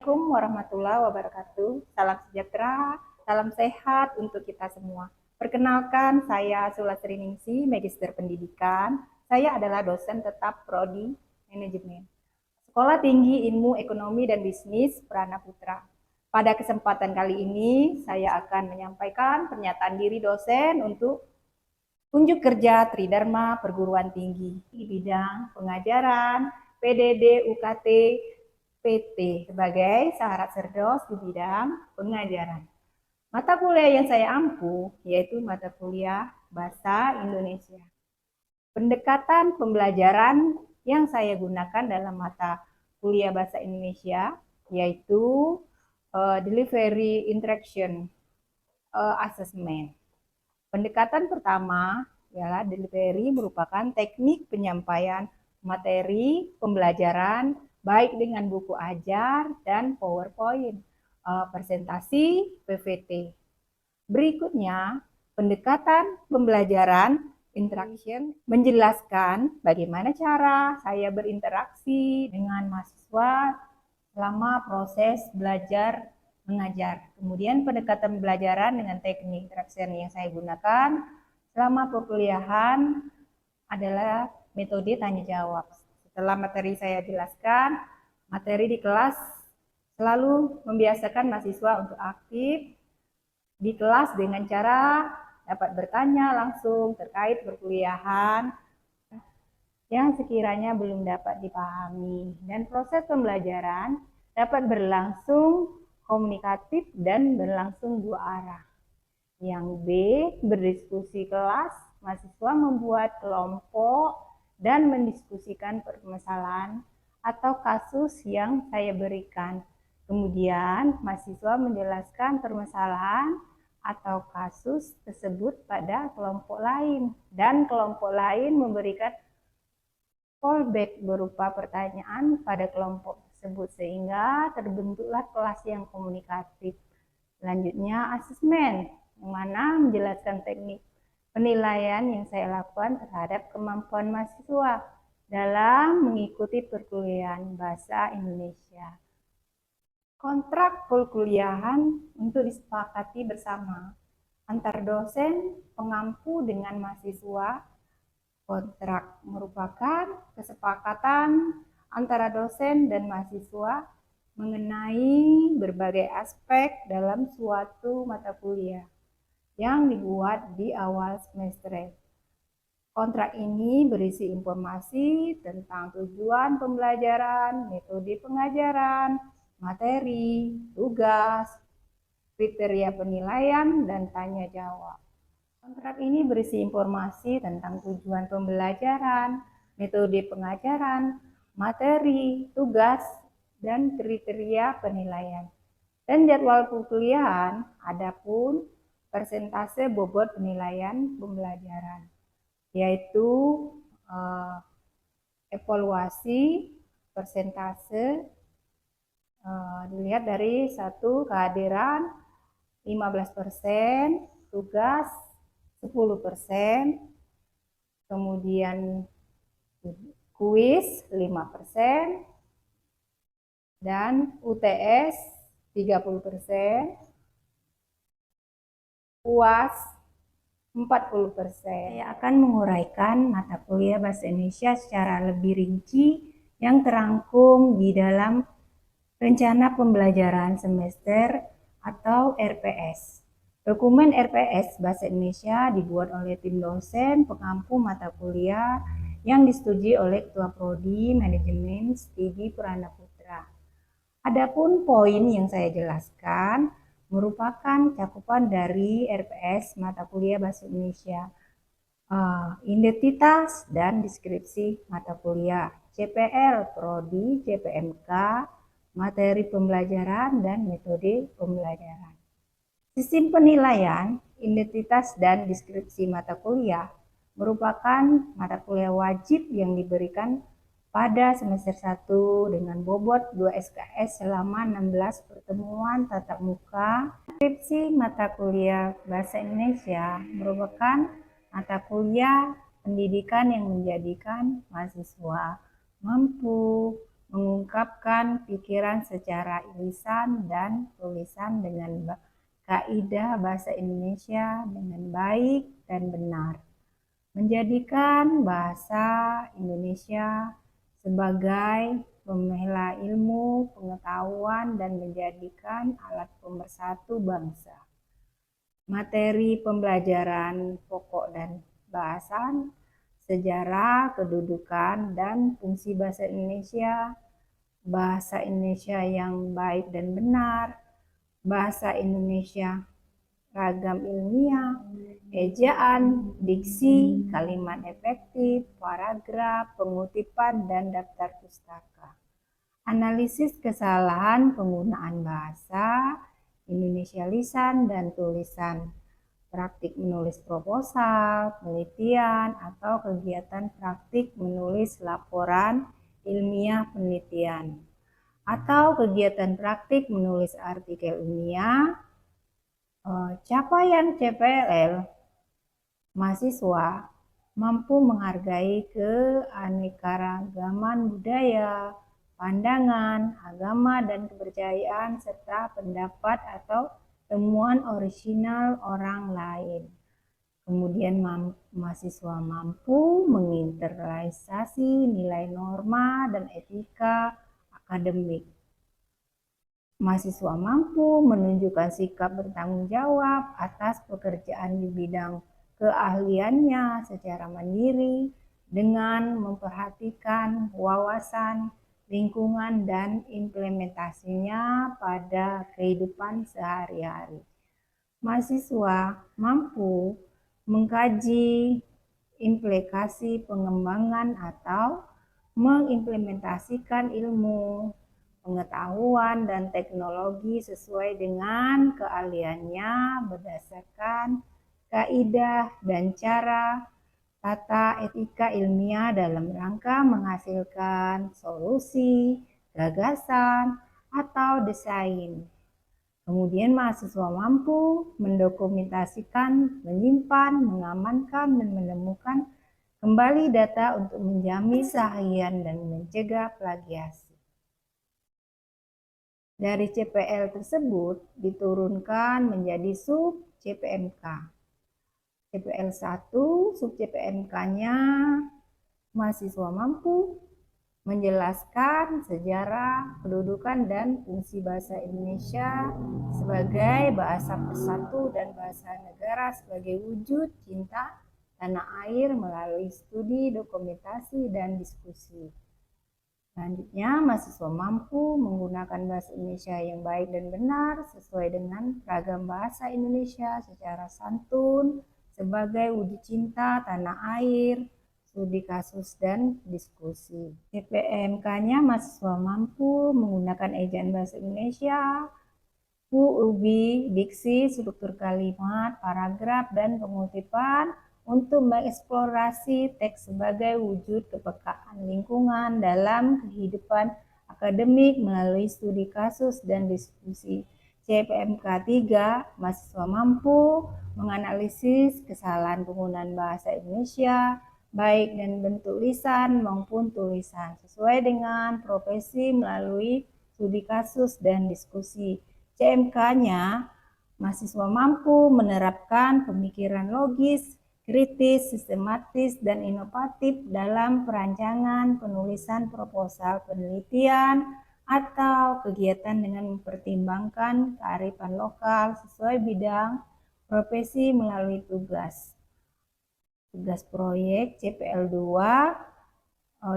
Assalamualaikum warahmatullahi wabarakatuh. Salam sejahtera, salam sehat untuk kita semua. Perkenalkan, saya Sulasri Ningsi, Magister Pendidikan. Saya adalah dosen tetap Prodi Manajemen. Sekolah Tinggi Ilmu Ekonomi dan Bisnis Prana Putra. Pada kesempatan kali ini, saya akan menyampaikan pernyataan diri dosen untuk unjuk kerja Tridharma Perguruan Tinggi di bidang pengajaran, PDD, UKT, PT sebagai syarat serdos di bidang pengajaran. Mata kuliah yang saya ampu yaitu mata kuliah Bahasa Indonesia. Pendekatan pembelajaran yang saya gunakan dalam mata kuliah Bahasa Indonesia yaitu Delivery Interaction Assessment. Pendekatan pertama ialah delivery merupakan teknik penyampaian materi pembelajaran baik dengan buku ajar dan PowerPoint, presentasi, PPT. Berikutnya, pendekatan pembelajaran interaction menjelaskan bagaimana cara saya berinteraksi dengan mahasiswa selama proses belajar mengajar. Kemudian pendekatan pembelajaran dengan teknik interaction yang saya gunakan selama perkuliahan adalah metode tanya jawab. Setelah materi saya jelaskan, materi di kelas selalu membiasakan mahasiswa untuk aktif di kelas dengan cara dapat bertanya langsung terkait perkuliahan yang sekiranya belum dapat dipahami. Dan proses pembelajaran dapat berlangsung komunikatif dan berlangsung dua arah. Yang B, berdiskusi kelas, mahasiswa membuat kelompok dan mendiskusikan permasalahan atau kasus yang saya berikan. Kemudian mahasiswa menjelaskan permasalahan atau kasus tersebut pada kelompok lain dan kelompok lain memberikan fallback berupa pertanyaan pada kelompok tersebut sehingga terbentuklah kelas yang komunikatif. Selanjutnya asesmen, yang mana menjelaskan teknik penilaian yang saya lakukan terhadap kemampuan mahasiswa dalam mengikuti perkuliahan Bahasa Indonesia. Kontrak perkuliahan untuk disepakati bersama antar dosen, pengampu dengan mahasiswa. Kontrak merupakan kesepakatan antara dosen dan mahasiswa mengenai berbagai aspek dalam suatu mata kuliah yang dibuat di awal semester. Kontrak ini berisi informasi tentang tujuan pembelajaran, metode pengajaran, materi, tugas, kriteria penilaian, dan tanya jawab. Kontrak ini berisi informasi tentang tujuan pembelajaran, metode pengajaran, materi, tugas, dan kriteria penilaian. Dan jadwal perkuliahan, adapun persentase bobot penilaian pembelajaran, yaitu evaluasi persentase dilihat dari satu kehadiran 15%, tugas 10%, kemudian kuis 5%, dan UTS 30%, UAS 40%. Saya akan menguraikan mata kuliah Bahasa Indonesia secara lebih rinci yang terangkum di dalam rencana pembelajaran semester atau RPS. Dokumen RPS Bahasa Indonesia dibuat oleh tim dosen pengampu mata kuliah yang disetujui oleh Ketua Prodi Manajemen Studi Prana Putra. Adapun poin yang saya jelaskan merupakan cakupan dari RPS mata kuliah Bahasa Indonesia, identitas dan deskripsi mata kuliah, CPL, Prodi, CPMK, materi pembelajaran, dan metode pembelajaran. Sistem penilaian, identitas, dan deskripsi mata kuliah merupakan mata kuliah wajib yang diberikan pada semester 1 dengan bobot 2 SKS selama 16 pertemuan tatap muka. Deskripsi mata kuliah Bahasa Indonesia merupakan mata kuliah pendidikan yang menjadikan mahasiswa mampu mengungkapkan pikiran secara lisan dan tulisan dengan kaidah bahasa Indonesia dengan baik dan benar, menjadikan bahasa Indonesia sebagai pembela ilmu, pengetahuan, dan menjadikan alat pemersatu bangsa. Materi pembelajaran pokok dan bahasan, sejarah, kedudukan, dan fungsi bahasa Indonesia yang baik dan benar, bahasa Indonesia ragam ilmiah, ejaan, diksi, kalimat efektif, paragraf, pengutipan, dan daftar pustaka. Analisis kesalahan penggunaan bahasa Indonesia lisan dan tulisan, praktik menulis proposal, penelitian, atau kegiatan praktik menulis laporan ilmiah penelitian, atau kegiatan praktik menulis artikel ilmiah. Capaian CPLL, mahasiswa mampu menghargai keanekaragaman budaya, pandangan, agama, dan kepercayaan, serta pendapat atau temuan orisinal orang lain. Kemudian mahasiswa mampu menginternalisasi nilai norma dan etika akademik. Mahasiswa mampu menunjukkan sikap bertanggung jawab atas pekerjaan di bidang keahliannya secara mandiri dengan memperhatikan wawasan lingkungan dan implementasinya pada kehidupan sehari-hari. Mahasiswa mampu mengkaji implikasi pengembangan atau mengimplementasikan ilmu, pengetahuan, dan teknologi sesuai dengan keahliannya berdasarkan kaidah dan cara tata etika ilmiah dalam rangka menghasilkan solusi, gagasan, atau desain. Kemudian mahasiswa mampu mendokumentasikan, menyimpan, mengamankan, dan menemukan kembali data untuk menjamin kesahihan dan mencegah plagiasi. Dari CPL tersebut diturunkan menjadi sub CPMK. CPL 1, sub CPMK-nya mahasiswa mampu menjelaskan sejarah, kedudukan, dan fungsi bahasa Indonesia sebagai bahasa persatu dan bahasa negara sebagai wujud cinta tanah air melalui studi, dokumentasi, dan diskusi. Selanjutnya, mahasiswa mampu menggunakan bahasa Indonesia yang baik dan benar sesuai dengan ragam bahasa Indonesia secara santun sebagai wujud cinta tanah air, studi kasus, dan diskusi. CPMK-nya mahasiswa mampu menggunakan ejaan bahasa Indonesia, UUBI, diksi, struktur kalimat, paragraf, dan pengutipan untuk mengeksplorasi teks sebagai wujud kepekaan lingkungan dalam kehidupan akademik melalui studi kasus dan diskusi. CPMK 3, mahasiswa mampu menganalisis kesalahan penggunaan bahasa Indonesia, baik dan bentuk lisan maupun tulisan, sesuai dengan profesi melalui studi kasus dan diskusi. CMK-nya, mahasiswa mampu menerapkan pemikiran logis, kritis, sistematis, dan inovatif dalam perancangan penulisan proposal penelitian atau kegiatan dengan mempertimbangkan kearifan lokal sesuai bidang profesi melalui tugas proyek. CPL 2,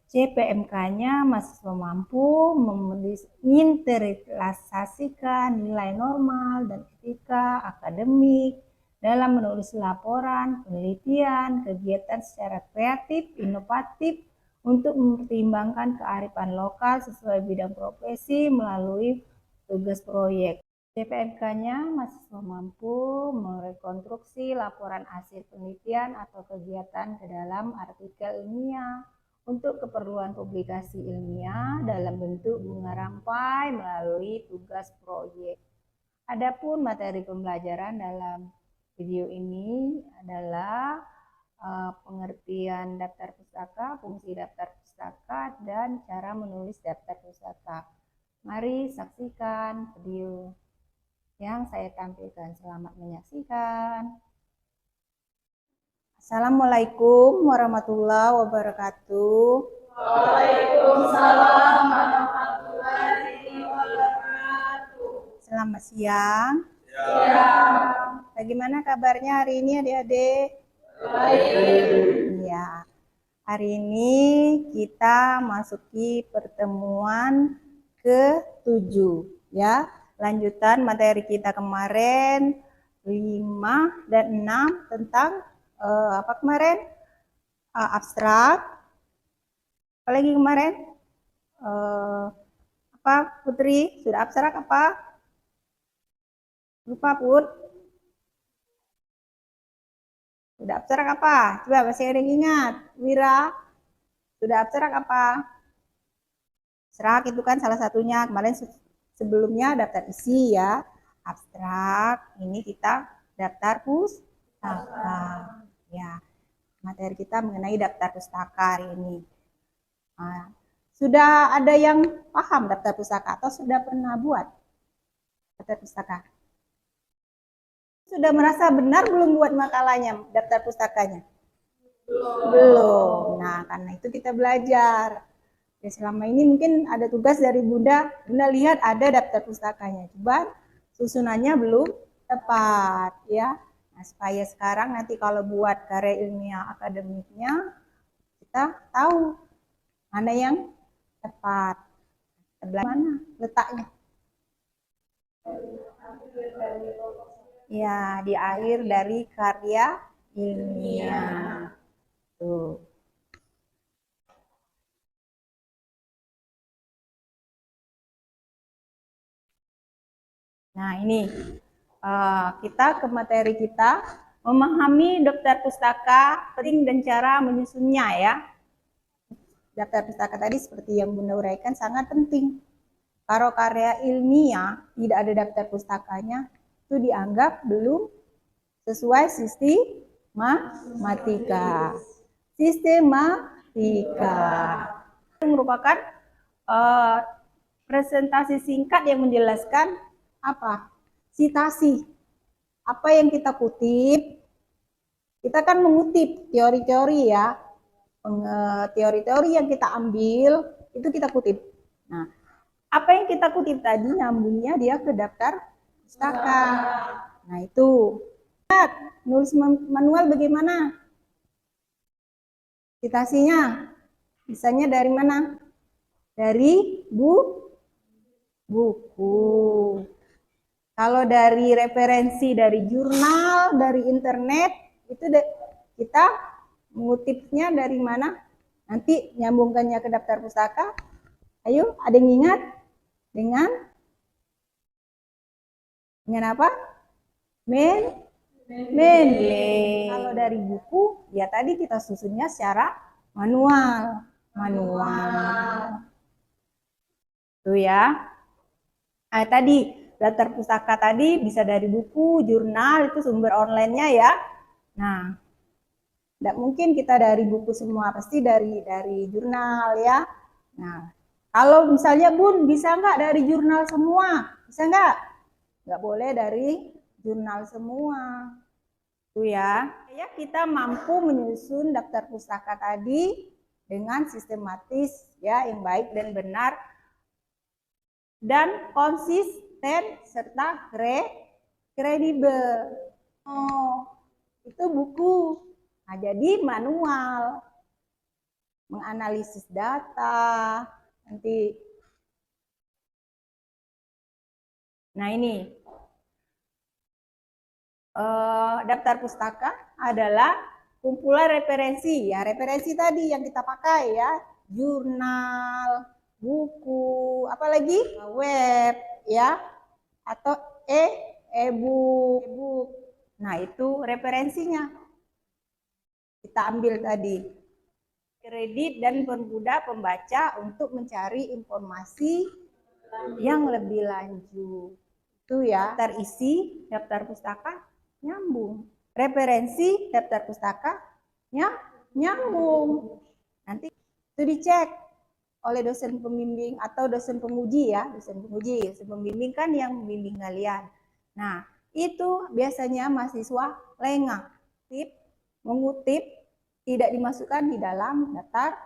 CPMK-nya mahasiswa mampu menginternalisasikan nilai normal dan etika akademik dalam menulis laporan, penelitian, kegiatan secara kreatif, inovatif untuk mempertimbangkan kearifan lokal sesuai bidang profesi melalui tugas proyek. CPMK-nya mahasiswa mampu merekonstruksi laporan hasil penelitian atau kegiatan ke dalam artikel ilmiah untuk keperluan publikasi ilmiah dalam bentuk bunga rampai melalui tugas proyek. Adapun materi pembelajaran dalam video ini adalah pengertian daftar pustaka, fungsi daftar pustaka, pustaka dan cara menulis daftar pustaka. Mari saksikan video yang saya tampilkan. Selamat menyaksikan. Assalamualaikum warahmatullahi wabarakatuh. Waalaikumsalam warahmatullahi wabarakatuh. Selamat siang. Siang. Bagaimana kabarnya hari ini adik-adik? Baik. Ya, hari ini kita masuki pertemuan ke-7 ya. Lanjutan materi kita kemarin 5 dan 6 tentang apa kemarin? Abstrak. Apalagi kemarin? Apa Putri? Sudah abstrak apa? Lupa Put? Sudah abstrak apa? Coba masih ada yang ingat? Wira? Sudah abstrak apa? Abstrak itu kan salah satunya. Kemarin sebelumnya daftar isi ya. Abstrak. Ini kita daftar pustaka. Ya, materi kita mengenai daftar pustaka hari ini. Nah, sudah ada yang paham daftar pustaka atau sudah pernah buat daftar pustaka? Sudah merasa benar belum buat makalahnya, daftar pustakanya? Belum. Nah, karena itu kita belajar. Ya, selama ini mungkin ada tugas dari Bunda. Bunda lihat ada daftar pustakanya. Coba susunannya belum tepat ya. Nah, supaya sekarang nanti kalau buat karya ilmiah akademiknya kita tahu mana yang tepat. Sebelah mana letaknya? Ya, di akhir dari karya ilmiah. Tuh. Nah, ini kita ke materi kita, memahami daftar pustaka, penting dan cara menyusunnya ya. Daftar pustaka tadi seperti yang Bunda uraikan sangat penting. Kalau karya ilmiah tidak ada daftar pustakanya, itu dianggap belum sesuai sistematika. Sistematika itu merupakan presentasi singkat yang menjelaskan apa? Citasi. Apa yang kita kutip? Kita kan mengutip teori-teori ya. Teori-teori yang kita ambil itu kita kutip. Nah, apa yang kita kutip tadi nyambungnya dia ke daftar pustaka. Nah, itu. Lihat, nulis manual bagaimana? Citasinya bisanya dari mana? Dari buku. Kalau dari referensi dari jurnal, dari internet, itu kita mengutipnya dari mana? Nanti nyambungkannya ke daftar pustaka. Ayo, ada yang ingat? Dengan apa? Mendeley. Kalau dari buku, ya tadi kita susunnya secara manual. Tuh ya. Tadi daftar pustaka tadi bisa dari buku, jurnal, itu sumber online-nya ya. Nah, tidak mungkin kita dari buku semua, pasti dari jurnal ya. Nah, kalau misalnya Bun, bisa nggak dari jurnal semua? Bisa nggak? Nggak boleh dari jurnal semua. Itu ya. Ya, kita mampu menyusun daftar pustaka tadi dengan sistematis ya, yang baik dan benar dan konsisten serta kredibel. Oh, itu buku. Nah, jadi manual menganalisis data nanti. Nah, ini daftar pustaka adalah kumpulan referensi ya, referensi tadi yang kita pakai ya, jurnal, buku, apalagi web ya, atau e-book. Nah, itu referensinya kita ambil tadi. Kredit dan mempermudah pembaca untuk mencari informasi yang lebih lanjut. Itu ya, daftar isi, daftar pustaka nyambung. Referensi daftar pustaka nyambung. Nanti Itu dicek oleh dosen pembimbing atau dosen penguji ya, dosen pembimbing kan yang membimbing kalian. Nah, itu biasanya mahasiswa lengah, mengutip tidak dimasukkan di dalam daftar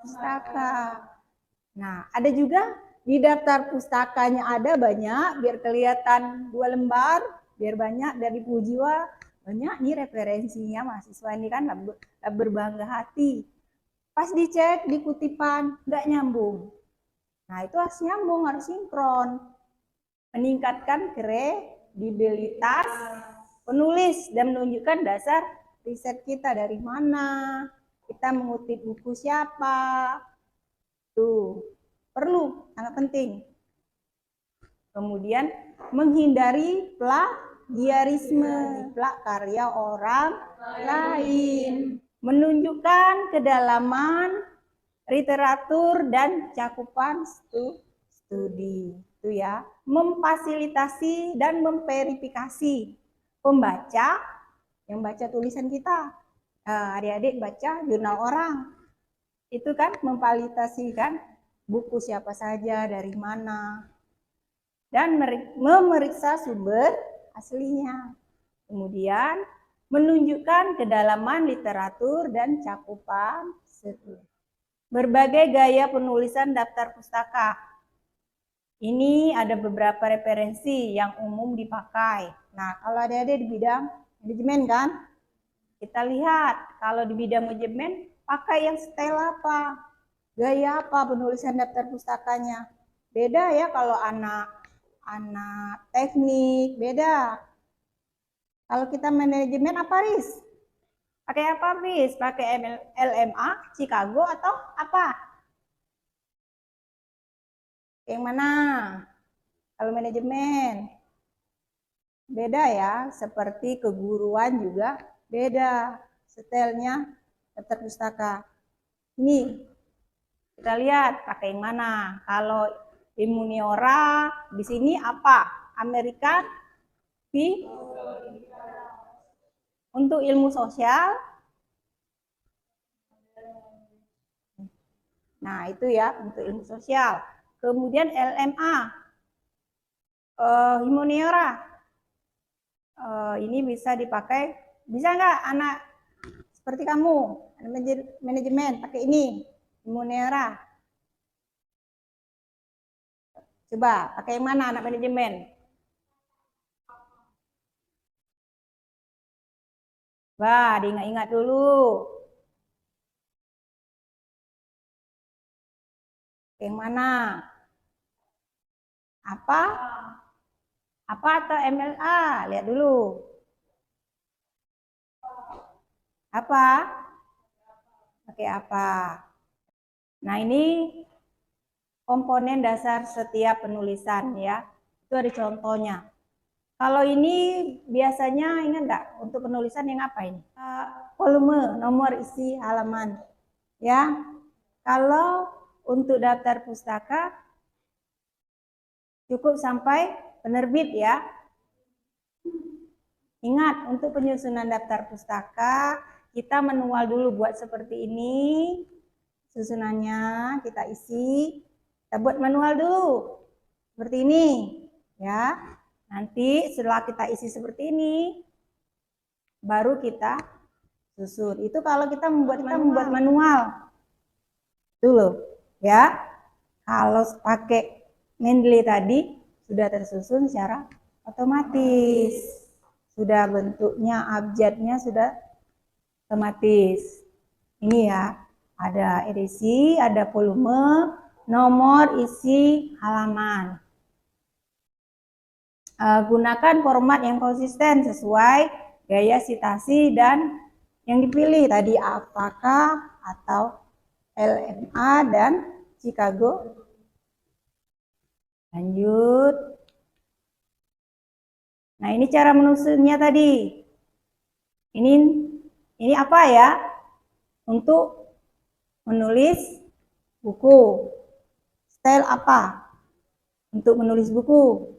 pustaka. Nah, ada juga di daftar pustakanya ada banyak, biar kelihatan 2 lembar, biar banyak dari jiwa, banyak nih referensinya mahasiswa ini kan berbangga hati. Pas dicek di kutipan, nggak nyambung. Nah, itu harus nyambung, harus sinkron. Meningkatkan kredibilitas penulis dan menunjukkan dasar riset kita dari mana, kita mengutip buku siapa. Tuh, perlu, sangat penting. Kemudian menghindari plagiarisme, karya orang lain. Menunjukkan kedalaman literatur dan cakupan studi. Itu ya, memfasilitasi dan memverifikasi pembaca yang baca tulisan kita. Adik-adik baca jurnal orang. Itu kan memvalidasikan buku siapa saja, dari mana, dan memeriksa sumber aslinya. Kemudian menunjukkan kedalaman literatur dan cakupan studi. Berbagai gaya penulisan daftar pustaka. Ini ada beberapa referensi yang umum dipakai. Nah, kalau adik-adik di bidang manajemen kan, kita lihat kalau di bidang manajemen pakai yang style apa, gaya apa penulisan daftar pustakanya. Beda ya kalau anak teknik, beda. Kalau kita manajemen apa, Riz? Pakai apa, Riz? Pakai LMA, Chicago atau apa? Yang mana? Kalau manajemen beda ya, seperti keguruan juga beda stylenya daftar pustaka. Ini kita lihat pakai yang mana. Kalau Immuniora di sini apa? American untuk ilmu sosial. Nah, itu ya untuk ilmu sosial. Kemudian LMA, Immuniora. Ini bisa dipakai, bisa nggak anak seperti kamu, manajemen, pakai ini, Immuniora. Coba, pakai yang mana anak manajemen? Wah, diingat-ingat dulu. Yang mana? Apa? Apa atau MLA? Lihat dulu. Apa? Pakai apa? Nah, ini komponen dasar setiap penulisan ya. Itu ada contohnya. Kalau ini biasanya ingat nggak untuk penulisan yang apa ini? Volume, nomor isi halaman. Ya. Kalau untuk daftar pustaka cukup sampai penerbit ya. Ingat, untuk penyusunan daftar pustaka kita manual dulu buat seperti ini. Susunannya kita isi, kita buat manual dulu. Seperti ini, ya. Nanti setelah kita isi seperti ini, baru kita susun. Itu kalau kita membuat manual. Dulu, ya. Kalau pakai Mendeley tadi sudah tersusun secara otomatis. Sudah bentuknya, abjadnya sudah otomatis. Ini ya, ada edisi, ada volume, nomor isi halaman. Gunakan format yang konsisten sesuai gaya citasi dan yang dipilih tadi apakah atau LMA dan Chicago. Lanjut. Nah, ini cara menyusunnya tadi. Ini apa ya? Untuk menulis buku. Style apa? Untuk menulis buku.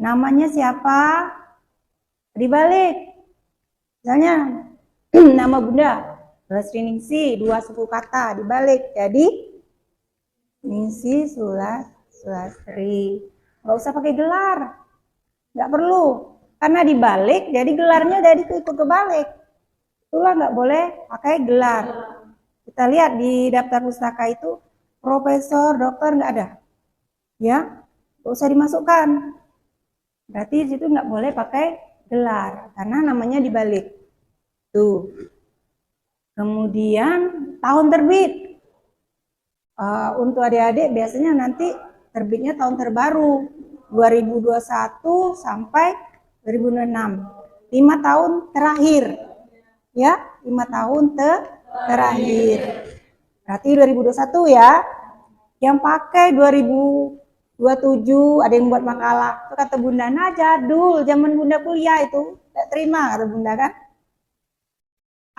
Namanya siapa? Dibalik. Misalnya nama Bunda. Sulastri-ningsi, 2 suku kata dibalik. Jadi Ningsi, Sulastri. Nggak usah pakai gelar. Nggak perlu. Karena dibalik, jadi gelarnya jadi ikut kebalik. Itulah nggak boleh pakai gelar. Kita lihat di daftar pustaka itu, profesor, dokter nggak ada. Ya, nggak usah dimasukkan. Berarti di situ nggak boleh pakai gelar, karena namanya dibalik. Tuh. Kemudian tahun terbit. Untuk adik-adik biasanya nanti terbitnya tahun terbaru 2021 sampai 2006, 5 tahun terakhir ya, 5 tahun terakhir. Berarti 2021 ya. Yang pakai 2027 ada yang buat makalah. Itu kata Bunda, nah jadul, zaman Bunda kuliah itu tidak terima, kata Bunda kan.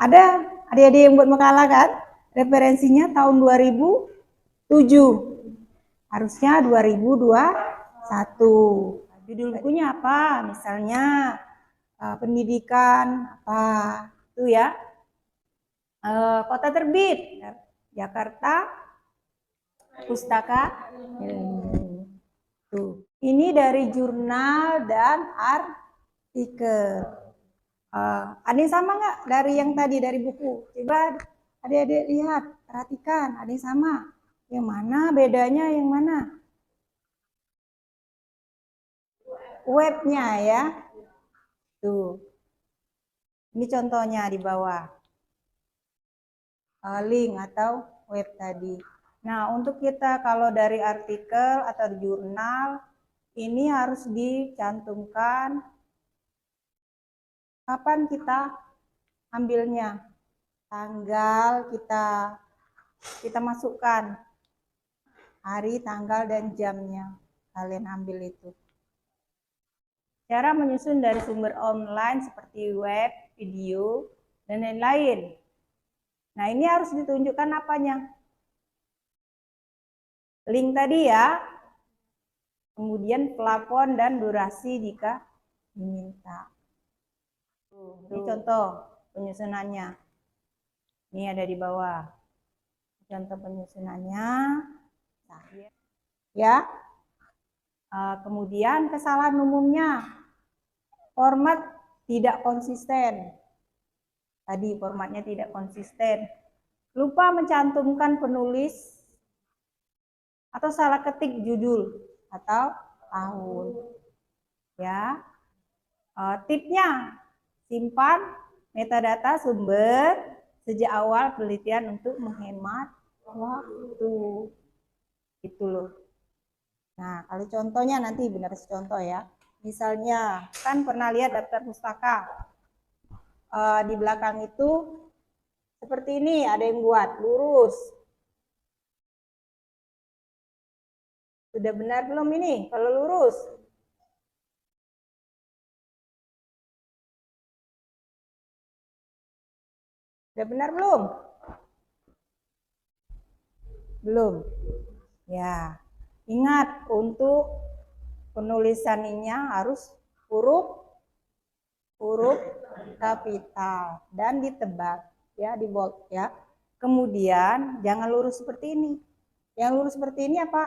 Ada adik-adik yang buat makalah kan, referensinya tahun 2007, harusnya 2021. Judul bukunya apa? Misalnya pendidikan apa itu ya, kota terbit Jakarta Pustaka Ilmu. Tuh, ini dari jurnal dan artikel. Ada yang sama nggak dari yang tadi dari buku? Coba adik-adik lihat, perhatikan, ada yang sama? Yang mana bedanya? Yang mana? Webnya ya. Tuh, ini contohnya di bawah, link atau web tadi. Nah, untuk kita kalau dari artikel atau jurnal, ini harus dicantumkan kapan kita ambilnya, tanggal kita masukkan, hari, tanggal, dan jamnya kalian ambil itu. Cara menyusun dari sumber online seperti web, video, dan lain-lain. Nah, ini harus ditunjukkan apanya? Link tadi ya. Kemudian plafon dan durasi jika diminta. Ini contoh penyusunannya. Ini ada di bawah. Contoh penyusunannya. Ya. Kemudian kesalahan umumnya. Format tidak konsisten. Tadi formatnya tidak konsisten. Lupa mencantumkan penulis atau salah ketik judul atau tahun. Ya. Tipnya, simpan metadata sumber sejak awal penelitian untuk menghemat waktu. Itu loh. Nah, kalau contohnya nanti benar contoh ya. Misalnya, kan pernah lihat daftar pustaka. Di belakang itu seperti ini, ada yang buat lurus. Sudah benar belum ini kalau lurus? Sudah benar belum? Belum. Ya. Ingat, untuk penulisannya harus huruf kapital dan ditebak ya, di bold ya. Kemudian jangan lurus seperti ini. Yang lurus seperti ini apa?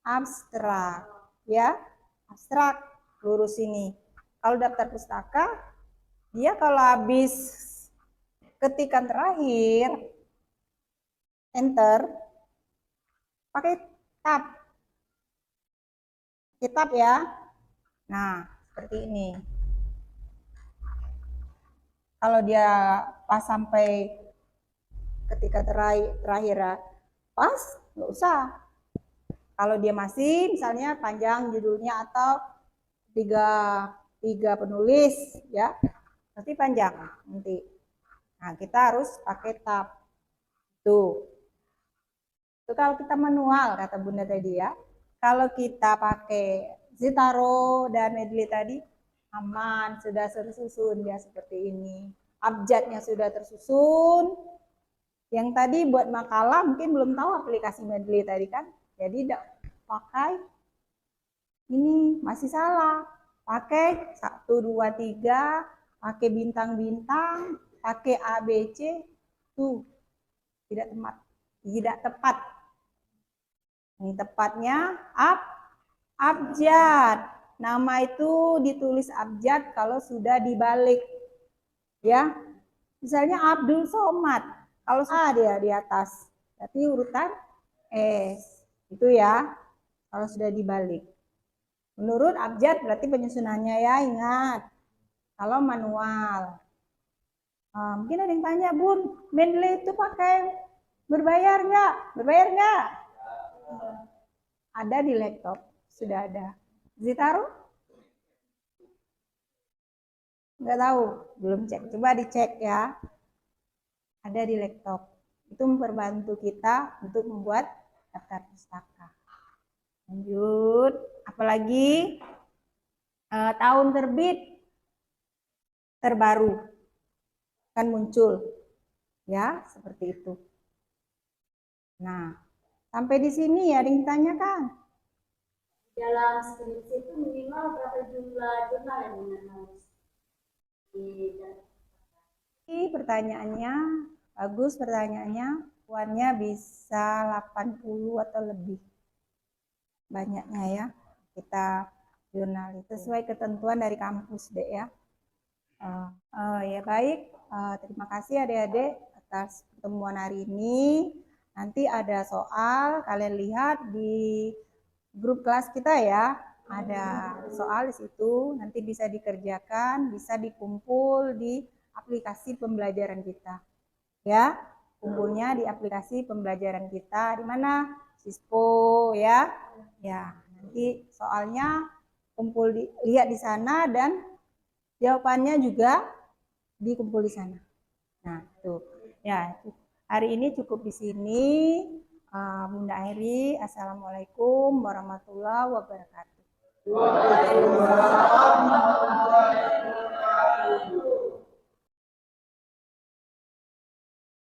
Abstrak ya. Abstrak lurus ini. Kalau daftar pustaka, dia kalau habis ketikan terakhir enter, pakai tab. Tab ya. Nah, seperti ini. Kalau dia pas sampai ketika terakhir pas, nggak usah. Kalau dia masih misalnya panjang judulnya atau tiga penulis ya, pasti panjang nanti. Nah, kita harus pakai tab. Tuh. Itu kalau kita manual kata Bunda tadi ya. Kalau kita pakai Zitaro dan Medley tadi, aman, sudah tersusun ya seperti ini. Abjadnya sudah tersusun. Yang tadi buat makalah mungkin belum tahu aplikasi Medley tadi kan. Jadi pakai ini masih salah. Pakai 1, 2, 3, pakai bintang-bintang, pakai ABC, itu tidak tepat. Yang tepatnya abjad. Nama itu ditulis abjad kalau sudah dibalik. Ya. Misalnya Abdul Somad. Kalau A dia di atas. Berarti urutan S. Itu ya. Kalau sudah dibalik. Menurut abjad berarti penyusunannya ya, ingat. Kalau manual. Mungkin ada yang tanya, Bun, Mendeley itu pakai berbayar nggak? Berbayar nggak? Ada di laptop, sudah ada. Zitaru? Nggak tahu, belum cek. Coba dicek ya. Ada di laptop. Itu membantu kita untuk membuat daftar pustaka. Lanjut, apalagi tahun terbit terbaru akan muncul, ya seperti itu. Nah, sampai di sini ya, ada yang ditanyakan. Dalam skripsi itu minimal berapa jumlah jurnal yang harus Pertanyaannya bagus, pertanyaannya puannya bisa 80 atau lebih banyaknya ya kita jurnal itu sesuai ketentuan dari kampus deh ya. Ya baik, terima kasih adik-adik atas pertemuan hari ini. Nanti ada soal, kalian lihat di grup kelas kita ya, ada soal di situ, nanti bisa dikerjakan, bisa dikumpul di aplikasi pembelajaran kita. Ya, kumpulnya di aplikasi pembelajaran kita, di mana? Sispo ya. Ya, nanti soalnya kumpul lihat di sana dan jawabannya juga dikumpul di sana. Nah, tuh. Ya, hari ini cukup di sini. Bunda Eri, Assalamualaikum warahmatullahi wabarakatuh.